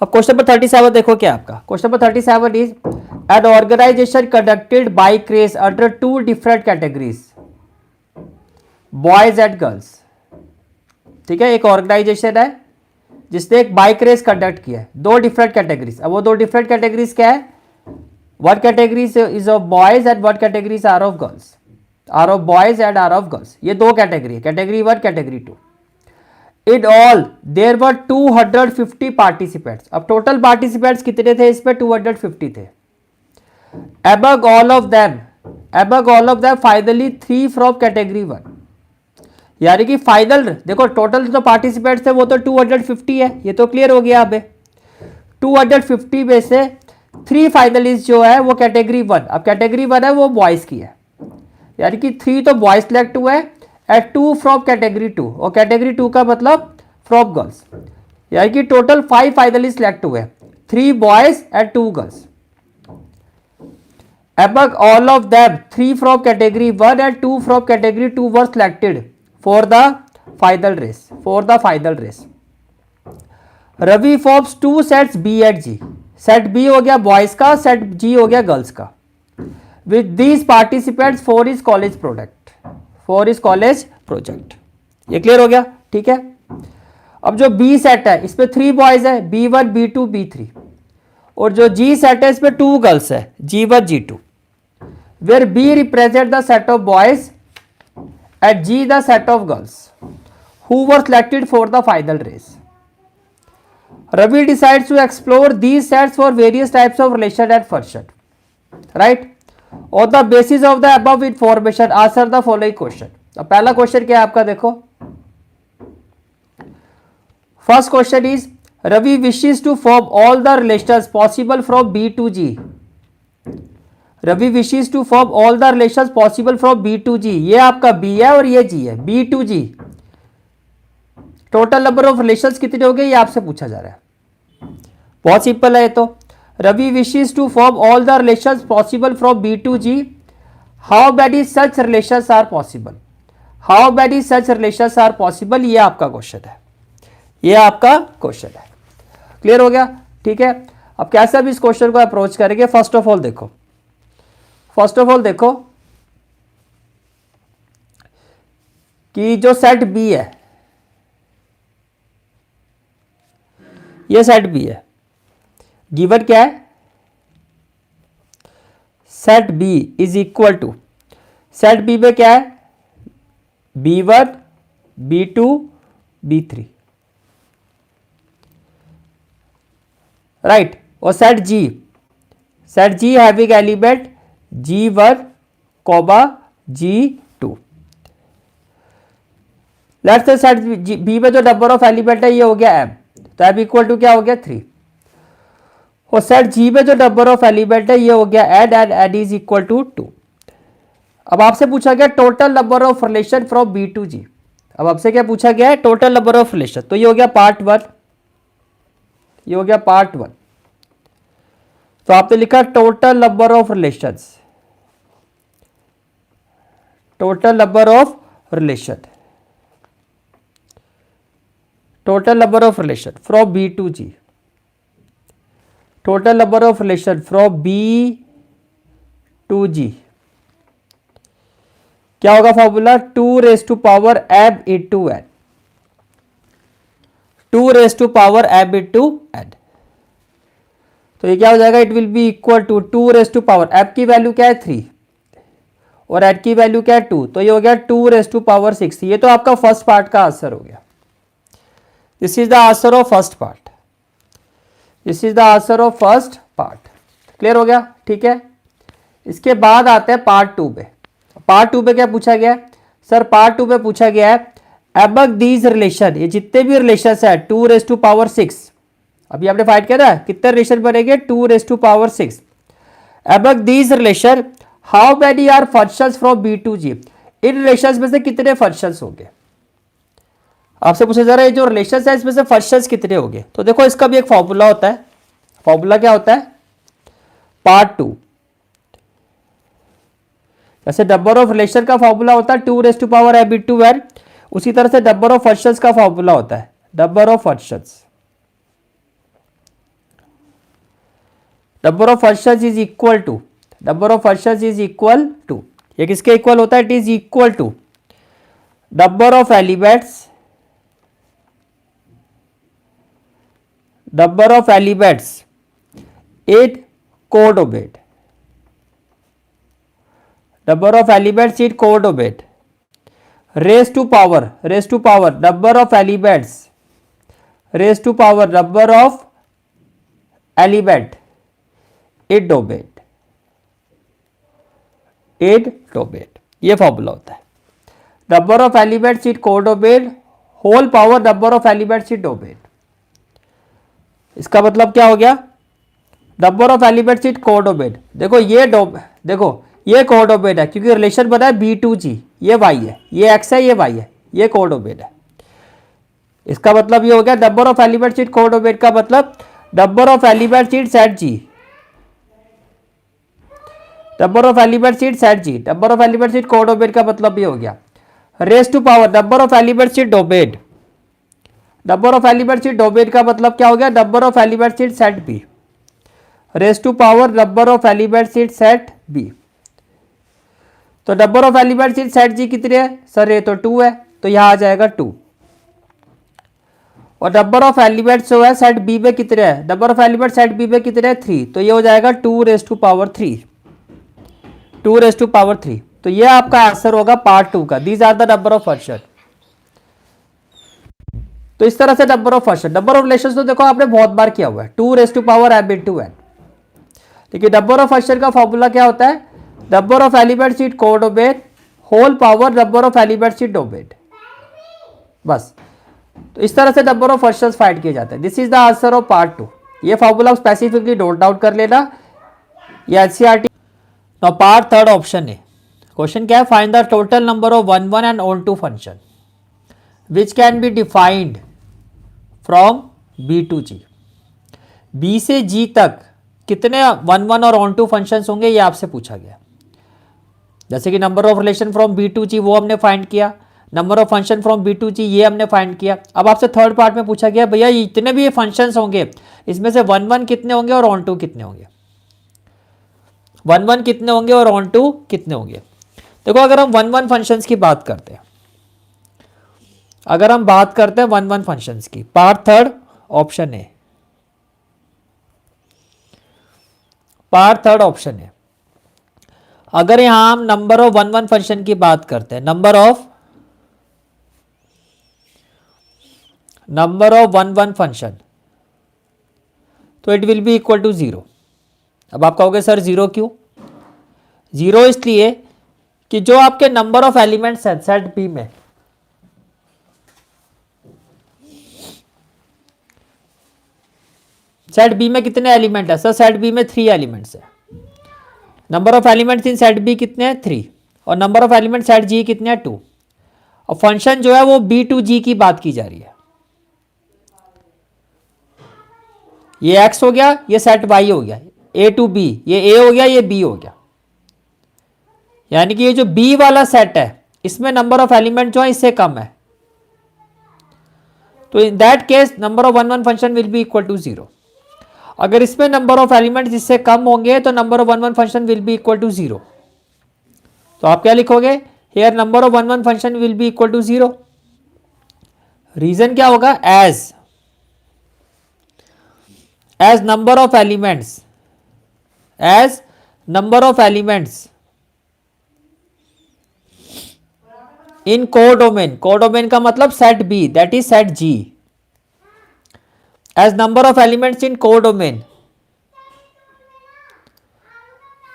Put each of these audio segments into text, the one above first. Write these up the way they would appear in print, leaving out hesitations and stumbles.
अब question number 37 देखो क्या आपका question number 37 is an organisation conducted bike race under two different categories boys and girls. ठीक है, एक ऑर्गेनाइजेशन है जिसने एक बाइक रेस कंडक्ट किया है, दो डिफरेंट कैटेगरीज। अब वो दो डिफरेंट कैटेगरीज क्या है? One category is of boys and one categories are of girls, are of boys and are of girls. ये दो कैटेगरी है, category 1 category 2। In all there were 250 participants। अब टोटल पार्टिसिपेंट्स कितने थे इसमें? 250 थे। Among all of them finally 3 from category 1। यानी कि फाइनल देखो टोटल जो पार्टिसिपेंट्स थे वो तो 250 है, ये तो क्लियर हो गया। अब 250 में से 3 फाइनलिस्ट जो है वो कैटेगरी 1, अब कैटेगरी 1 है वो बॉयज की है, यानी कि 3 तो बॉयज सिलेक्ट हुए एंड 2 फ्रॉम कैटेगरी 2, और कैटेगरी 2 का मतलब फ्रॉम गर्ल्स, यानी कि टोटल 5 फाइनलिस्ट सिलेक्ट हुए, 3 boys and 2 girls. Among all of them 3 from category 1 and 2 from category 2 were selected for the final race। Ravi forms 2 sets B and G। Set B हो गया boys का, set G हो गया girls का। With these participants for his college project। ये clear हो गया, ठीक है। अब जो B सेट है इसमें 3 बॉयज है, B1 B2 B3, और जो G सेट है इसमें 2 गर्ल्स है, G1 G2, where B represent the set of boys and G the set of girls who were selected for the final race। Ravi decides to explore these sets for various types of relation and function, right? On the basis of the above information answer the following question। अब पहला question क्या है आपका, देखो first question is Ravi wishes to form all the relations possible from B to G। Ravi wishes to form all the relations possible from B to G। ये आपका B है और ये G है, B to G। Total number of relations कितने हो गए ये आपसे पूछा जा रहा है, बहुत सिंपल है ये तो। Ravi wishes to form all the relations possible from B to G। How many such relations are possible? How many such relations are possible? ये आपका क्वेश्चन है, ये आपका क्वेश्चन है। क्लियर हो गया, ठीक है। अब कैसे भी इस क्वेश्चन को अप्रोच करेंगे, फर्स्ट ऑफ ऑल देखो कि जो सेट बी है, ये सेट बी है, गिवन क्या है? Set B is equal to, set B में क्या है? B1 B2 B3, right. और set G having element G1, G2। Let's say set B में जो नंबर ऑफ एलिमेंट है ये हो गया m, तो m इक्वल टू क्या हो गया 3। और सेट जी में जो नंबर ऑफ एलिमेंट है ये हो गया n and n is equal to 2। अब आपसे पूछा गया total number of relation from B to G। अब आपसे क्या पूछा गया है? Total number of relation. तो ये हो गया पार्ट 1, ये हो गया पार्ट 1। तो आपने लिखा total number of relations, total number of relation, total number of relation from B to G, total number of relation from B to G। क्या होगा formula? 2 raised to power m into n, 2 raised to power m into n। तो ये क्या हो जाएगा? It will be equal to 2 raised to power, m की value क्या है 3 और n की वैल्यू क्या है 2, तो ये हो गया 2 raised to power 6। ये तो आपका फर्स्ट पार्ट का आंसर हो गया। This is the answer of first part, this is the answer of first part. Clear हो गया, ठीक है। इसके बाद आते हैं पार्ट 2 पे। पार्ट 2 पे क्या पूछा गया है? सर पार्ट 2 पे पूछा गया है अमंग दीज रिलेशन, ये जितने भी रिलेशन है 2 raised to power 6, अभी आपने फाइंड किया ना कितने रिलेशन बनेंगे? 2 raised to power 6। Among these relation how many are functions from B to G। इन रिलेशंस में से कितने फंक्शंस होंगे? आपसे पूछा जा रहा है जो रिलेशंस है इसमें से फंक्शंस कितने होंगे। तो देखो इसका भी एक फॉर्मूला होता है, फॉर्मूला क्या होता है? पार्ट 2 जैसे नंबर ऑफ रिलेशन का फॉर्मूला होता है 2 raised to power m into n, उसी तरह से नंबर ऑफ फंक्शंस का फॉर्मूला होता है number of functions. Number of functions is equal to, number of functions is equal to, ये किसके इक्वल होता है? It is equal to number of elements, number of elements in codomain, number of elements in codomain, raise to power number of elements, raise to power number of element in domain, in domain, ये formula होता है। Number of elements in codomain whole power number of elements in domain. इसका मतलब क्या हो गया? Number of elements in codomain, देखो ये देखो ये कोडोमेन है क्योंकि रिलेशन बना है B2G, ये y है, ये x है, ये y है, ये कोडोमेन है। इसका मतलब ये हो गया number of elements in codomain का मतलब number of elements in set G, number of elements in set G, number of elements in codomain का मतलब ये हो गया raise to power number of elements in domain, number of elements in domain का मतलब क्या हो गया? Number of elements in set B, raise to power number of elements in set B। तो number of elements in set G कितने हैं sir? ये तो 2 है, तो यहां आ जाएगा 2। और नंबर ऑफ एलिमेंट्स जो है सेट B में कितने हैं? Number of elements set B में कितने हैं? 3, तो ये हो जाएगा 2 raise to power 3, 2 raise to power 3। तो ये आपका आंसर होगा पार्ट 2 का। These are the number of function. तो इस तरह से number of function, number of relations तो देखो आपने बहुत बार किया हुआ है, 2 raise to power m into n। लेकिन नंबर ऑफ फंक्शन का फॉर्मूला क्या होता है? Number of elements in codomain whole power number of elements in domain, बस। तो इस तरह से नंबर ऑफ फंक्शंस फाइंड किए जाते हैं। This is the answer of part 2। ये फॉर्मूला स्पेसिफिकली नोट डाउन कर लेना, ये एनसीईआरटी। नाउ पार्ट 3 ऑप्शन है। क्वेश्चन क्या है? Find the total number of 1 1 and onto function which can be defined from B to G। B से G तक कितने 1 1 और ऑन टू फंक्शंस होंगे, ये आपसे पूछा गया। जैसे कि number of relation from B to G वो हमने फाइंड किया, number of function from B to G ये हमने फाइंड किया। अब आपसे थर्ड पार्ट में पूछा गया भैया इतने भी ये फंक्शंस होंगे, इसमें से 1 1 कितने होंगे और ऑन टू कितने होंगे, 1 1 कितने होंगे और ऑन टू कितने होंगे। देखो अगर हम 1 1 फंक्शंस की बात करते हैं, अगर हम बात करते हैं 1 1 फंक्शंस की, पार्ट 3 ऑप्शन है, पार्ट 3 ऑप्शन है। अगर यहां हम नंबर ऑफ 1 1 फंक्शन की बात करते हैं, नंबर ऑफ 1 1 फंक्शन, तो it will be equal to 0। अब आप कहोगे सर 0 क्यों? 0 इसलिए कि जो आपके नंबर ऑफ एलिमेंट्स हैं सेट B में, सेट B में कितने एलिमेंट है सर? सेट B में 3 एलिमेंट्स है। Number of elements in set B कितने हैं? 3। और number of element set G कितने हैं? 2। और फंक्शन जो है वो B to G की बात की जा रही है। ये x हो गया, ये सेट y हो गया, A to B, ये A हो गया, ये B हो गया। यानी कि ये जो B वाला सेट है इसमें नंबर ऑफ एलिमेंट जो है इससे कम है, तो in that case number of 1 1 function will be equal to 0। अगर इसमें नंबर ऑफ एलिमेंट्स इससे कम होंगे तो number of 1 1 function will be equal to 0। तो आप क्या लिखोगे? Here number of 1 1 function will be equal to 0। Reason क्या होगा? As number of elements, as number of elements in codomain, codomain का मतलब set B, that is set G, as number of elements in codomain,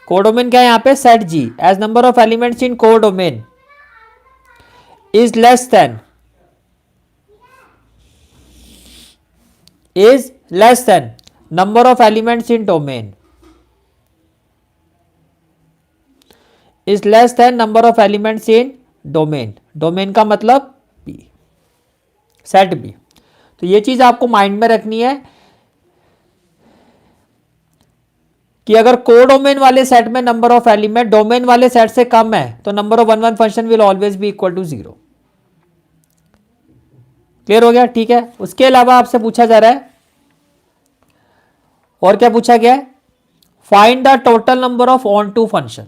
codomain क्या है यहां पे? Set G, as number of elements in codomain is less than, is less than number of elements in domain, is less than number of elements in domain, domain का मतलब B, set B। तो ये चीज आपको mind में रखनी है कि अगर कोडोमेन वाले सेट में नंबर ऑफ एलिमेंट डोमेन वाले सेट से कम है तो number of 1 1 function will always be equal to 0। Clear हो गया? ठीक है। उसके अलावा आपसे पूछा जा रहा है, और क्या पूछा गया है? Find the total number of onto function,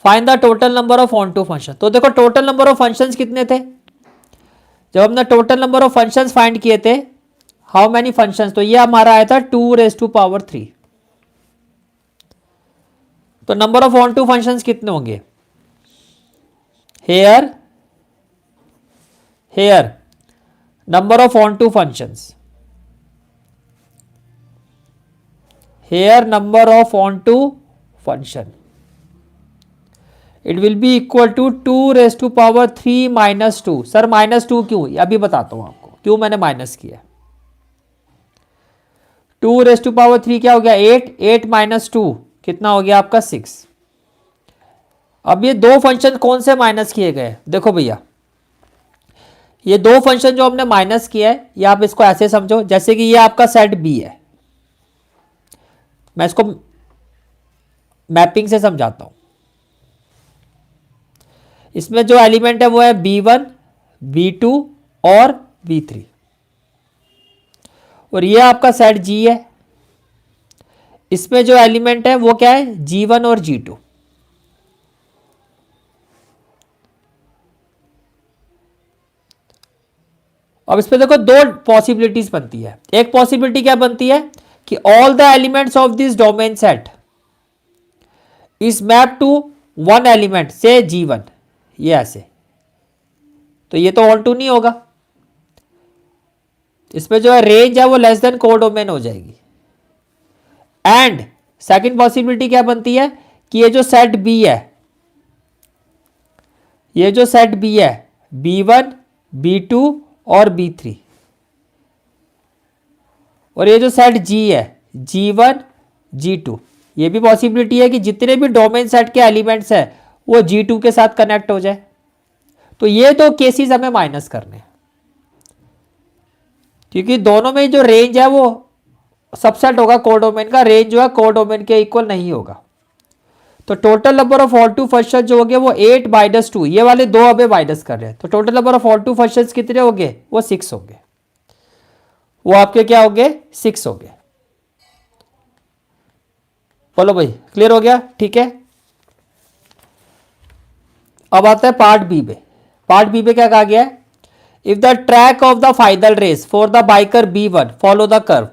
find the total number of onto function. तो देखो टोटल नंबर ऑफ फंक्शंस कितने थे, जब हमने total number of functions find किए थे, हाउ मेनी फंक्शंस, तो ये हमारा आया था 2⁻3। तो number of onto functions कितने होंगे, here number of onto functions, here number of onto function, it will be equal to 2⁻3 -2। Sir -2 क्यों, अभी बताता हूं आपको क्यों मैंने माइनस किया। 2⁻3 क्या हो गया 8, 8 - 2 कितना हो गया आपका 6। अब ये दो फंक्शन कौन से माइनस किए गए, देखो भैया ये दो फंक्शन जो हमने माइनस किया है, ये आप इसको ऐसे समझो जैसे कि ये आपका सेट बी है, मैं इसको मैपिंग से समझाता हूं। इसमें जो एलिमेंट है वो है B1, B2 और B3, और ये आपका सेट G है, इसमें जो एलिमेंट है वो क्या है G1 और G2। अब इसमें देखो दो पॉसिबिलिटीज बनती है। एक पॉसिबिलिटी क्या बनती है कि all the elements of this domain set is map to one element से G1, ये ऐसे, तो ये तो ऑन टू नहीं होगा, इसमें जो है रेंज है वो लेस देन कोडोमेन हो जाएगी। एंड सेकंड पॉसिबिलिटी क्या बनती है कि ये जो सेट बी है, ये जो सेट बी है B1, B2 और B3, और ये जो सेट G है G1, G2, ये भी पॉसिबिलिटी है कि जितने भी डोमेन सेट के एलिमेंट्स है वो G2 के साथ कनेक्ट हो जाए। तो ये दो केसेस हमें माइनस करने हैं, क्योंकि दोनों में जो रेंज है वो सबसेट होगा कोडोमेन का, रेंज जो है कोडोमेन के इक्वल नहीं होगा। तो total number of onto function जो हो गए वो 8 - 2, ये वाले दो अबे माइनस कर रहे हैं, तो total number of onto function कितने हो गए वो 6 हो गए, वो आपके क्या हो गए 6 हो गए। बोलो भाई क्लियर हो गया, ठीक है। अब आता है पार्ट बी में। पार्ट बी में क्या कहा गया है, if the track of the final race for the biker B1 follow the curve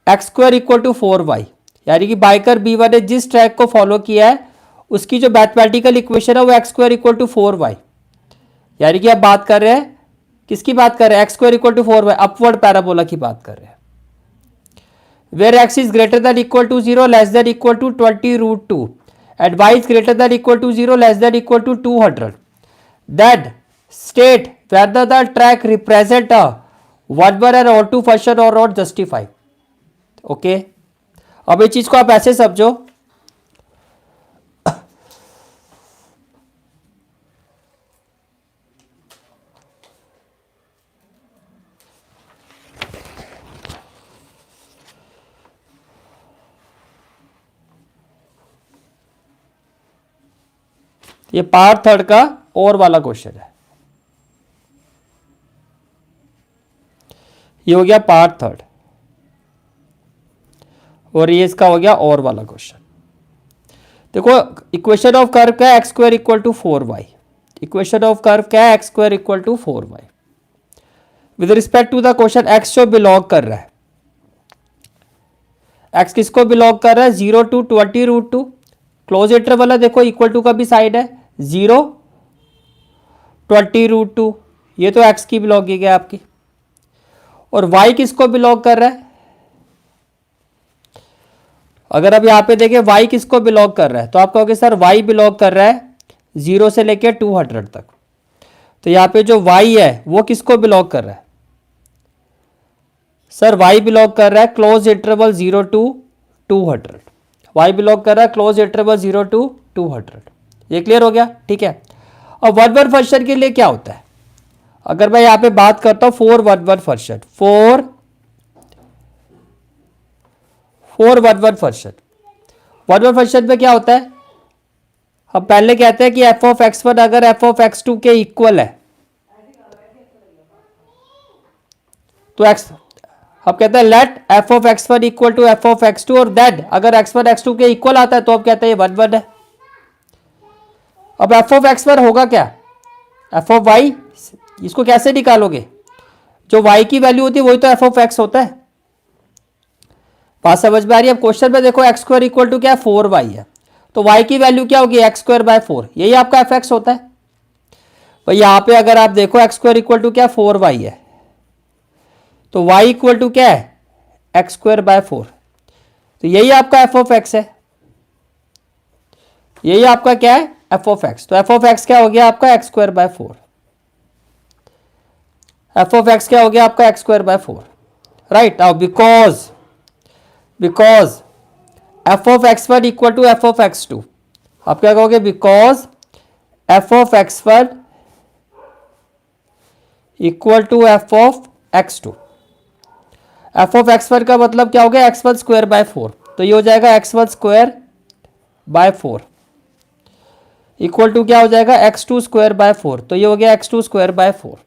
x² = 4y, यानी कि बाइकर B1 ने जिस ट्रैक को फॉलो किया है उसकी जो मैथमेटिकल इक्वेशन है वो x² = 4y, यानी कि आप बात कर रहे हैं किसकी बात कर रहे हैं, x² = 4y, अपवर्ड पैराबोला की बात कर रहे हैं। Where x is greater than equal to 0 less than equal to 20√2 and y is greater than equal to 0 less than equal to 200, then state whether the track represent a one-one and onto function or not justify। Okay अब इस चीज को आप ऐसे समझो, ये part third का और वाला क्वेश्चन है, ये हो गया पार्ट थर्ड, और ये इसका हो गया और वाला क्वेश्चन। देखो इक्वेशन ऑफ कर्व क्या है, x² = 4y, equation of curve क्या है x² = 4y। With respect to the question x जो बिलोंग कर रहा है, x किसको बिलोंग कर रहा है 0 to 20√2, क्लोज इंटरवल है, देखो इक्वल टू का भी साइड है 0 20√2, ये तो x की बिलोंगिंग है आपकी। और y किसको बिलोंग कर रहा है, अगर अब यहां पे देखें y किसको बिलोंग कर रहा है, तो आप कहोगे सर y बिलोंग कर रहा है 0 से लेकर 200 तक, तो यहां पे जो y है वो किसको बिलोंग कर रहा है, सर y बिलोंग कर रहा है close interval 0 to 200, y belong कर रहा है क्लोज इंटरवल 0 to 200। ये क्लियर हो गया, ठीक है। अब 1-1 फंक्शन के लिए क्या होता है, अगर मैं यहां पे बात करता हूं 4-1-1 फंक्शन, 4-1-1 फंक्शन, 1-1 फंक्शन में क्या होता है, हम पहले कहते हैं कि f(x1) अगर f(x2) के इक्वल है तो x, अब कहते हैं let f of x one equal to f of x two, और देन अगर एक्स वन एक्स टू के इक्वल आता है तो अब कहते हैं ये वन वन है। अब एफ ऑफ एक्स वन होगा क्या, एफ ऑफ वाई, इसको कैसे निकालोगे, जो वाई की वैल्यू होती है वही तो एफ ऑफ एक्स होता है। बात समझ में आ रही है। अब क्वेश्चन में देखो एक्स स्क्वायर इक्वल टू क्या है, 4y है, तो y की वैल्यू क्या होगी, एक्स स्क्वायर बाय 4, यही आपका एफ एक्स होता है। भाई यहां पे अगर आप देखो एक्स स्क्वायर इक्वल टू क्या 4y है, तो y इक्वल टू क्या है, एक्स स्क्वायर बाय 4, तो यही आपका एफ ऑफ एक्स है, यही आपका क्या है, एफ ऑफ एक्स। तो एफ ऑफ एक्स क्या हो गया आपका, x square by 4, f of x क्या हो गया आपका, x square by 4, right. Now because f of x one equal to f of x two, आप क्या कहोगे, because f of x one equal to f of x two, f of x one का मतलब क्या हो गया, x one square by 4, तो ये हो जाएगा x one square by 4 equal to क्या हो जाएगा, एक्स टू स्क्वायर बाय 4, तो ये हो गया एक्स टू स्क्वायर बाय 4,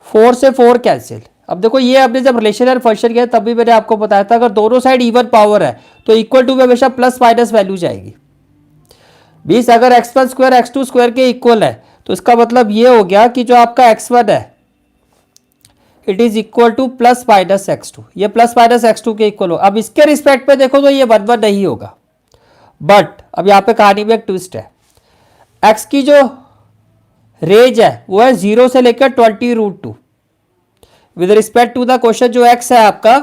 4 से 4 कैंसिल। अब देखो ये आपने जब रिलेशन एंड फंक्शन किया तब भी मैंने आपको बताया था अगर दोनों साइड इवन पावर है तो इक्वल टू में हमेशा प्लस माइनस वैल्यू जाएगी। 20 अगर x one square x two square के इक्वल है तो इसका मतलब ये हो गया कि जो आपका एक्स वन है it is equal to plus minus x two, ये प्लस माइनस एक्स टू के इक्वल हो। अब इसके रिस्पेक्ट में देखो तो ये वन वन नहीं होगा, बट अब यहाँ पे कहानी में एक ट्विस्ट है, एक्स की जो रेंज है वो है 0 से लेकर 20√2 with respect to the question, जो एक्स है आपका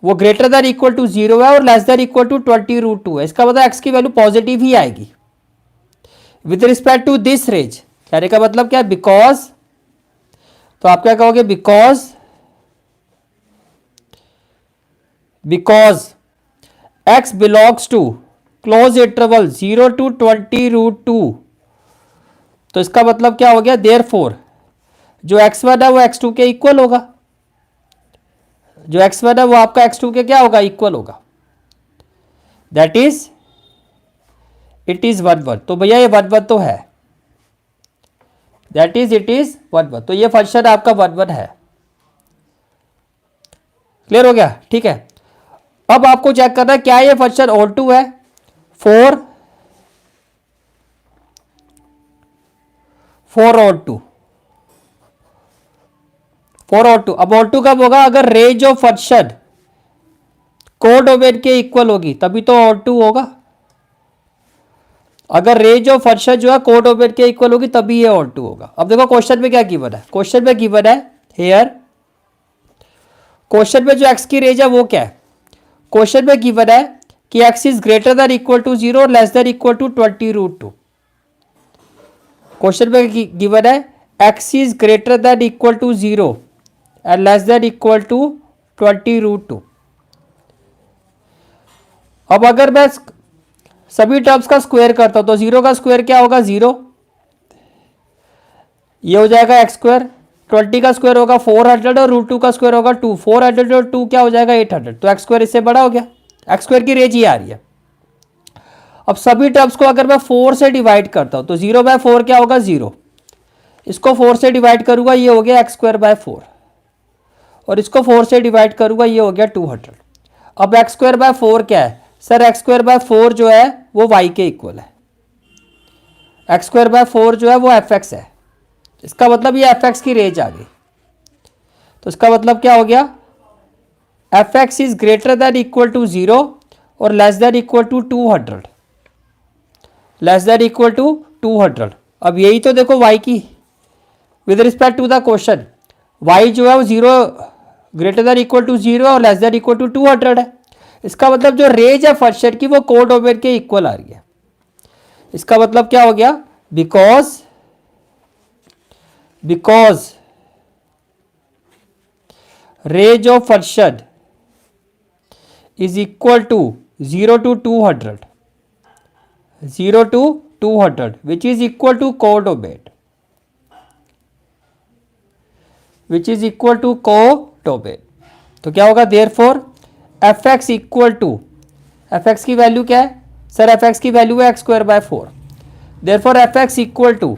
वो ग्रेटर देन इक्वल टू 0 है और लेस देन इक्वल टू 20√2 है, इसका मतलब एक्स की वैल्यू पॉजिटिव ही आएगी with respect to this range. कहने का मतलब क्या है, बिकॉज, तो आप क्या कहोगे, because x belongs to closed interval 0 to 20√2, तो इसका मतलब क्या हो गया, देयरफॉर जो x1 है वो x2 के इक्वल होगा, जो x1 है वो आपका x2 के क्या होगा, इक्वल होगा, दैट इज इट इज 1 1। तो भैया ये 1 1 तो है, दैट इज इट इज 1 1, तो ये फंक्शन आपका 1 1 है। क्लियर हो गया, ठीक है। अब आपको चेक करना है क्या ये फंक्शन ऑन टू है, 4 ऑन टू, 4 ऑन टू। अब ऑन टू कब होगा, अगर रेंज ऑफ फंक्शन कोडोमेन के इक्वल होगी तभी तो ऑन टू होगा, अगर रेंज ऑफ फंक्शन जो है कोडोमेन के इक्वल होगी तभी ये ऑन टू होगा। अब देखो क्वेश्चन में क्या गिवन है, क्वेश्चन में गिवन है हेयर, क्वेश्चन में जो एक्स की रेंज है वो क्या है, क्वेश्चन में गिवन है कि x is greater than equal to 0 और less than equal to 20√2। Question में गिवन है x is greater than equal to 0 and less than equal to 20√2। अब अगर मैं सभी टर्म्स का स्क्वायर करता हूं तो 0 का स्क्वायर क्या होगा, 0, ये हो जाएगा एक्स स्क्वायर, 20 का स्क्वायर होगा 400 और √2 का स्क्वायर होगा 2, 400 और 2 क्या हो जाएगा 800, तो एक्स स्क्वायर इससे बड़ा हो गया, एक्स स्क्वायर की रेंज ही आ रही है। अब सभी टर्म्स को अगर मैं 4 से डिवाइड करता हूं तो 0/4 क्या होगा, 0, इसको 4 से डिवाइड करूंगा ये हो गया एक्स स्क्वायर बाय 4, और इसको 4 से डिवाइड करूंगा ये हो गया 200। अब एक्स स्क्वायर बाय 4 क्या है, सर एक्स स्क्वायर बाय 4 जो है वो वाई के इक्वल है, एक्स स्क्वायर बाय 4 जो है वो एफ एक्स है, इसका मतलब ये एफ एक्स की रेंज आ गई, तो इसका मतलब क्या हो गया, f x is greater than equal to 0 और less than equal to 200, less than equal to 200। अब यही तो देखो y की with respect to the question, y जो है वो 0 ग्रेटर देन इक्वल टू 0 और लेस देन इक्वल टू 200 है, इसका मतलब जो रेंज है फंक्शन की वो कोडोमेन के इक्वल आ रही है, इसका मतलब क्या हो गया, because range of function is equal to 0 to 200, 0 to 200 which is equal to codomain, which is equal to codomain। तो क्या होगा, therefore fx equal to, fx की वैल्यू क्या है सर, fx की वैल्यू है x square by 4, therefore fx equal to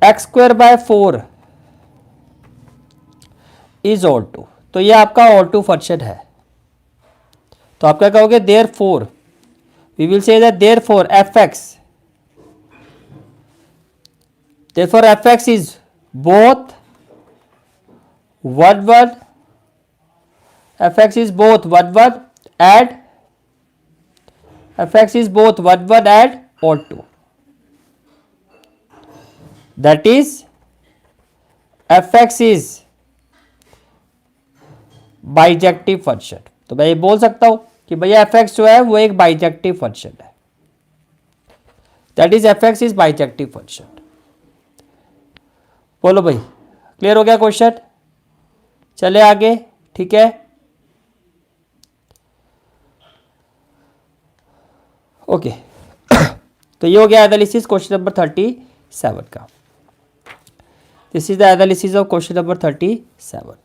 x square by 4 is odd 2, तो ये आपका ऑड 2 फंक्शन है। तो आप क्या कहोगे, therefore, we will say that therefore f x, therefore fx is both 1 1, fx is both 1 1 and fx is both 1 1 and odd 2, that is fx is bijective function. तो मैं ये बोल सकता हूं कि भैया fx जो है वो एक बाइजेक्टिव फंक्शन है, that is fx is bijective function. बोलो भाई, क्लियर हो गया क्वेश्चन? चले आगे, ठीक है। ओके तो ये हो गया एनालिसिस क्वेश्चन नंबर 37 का। This is the analysis of question number 37।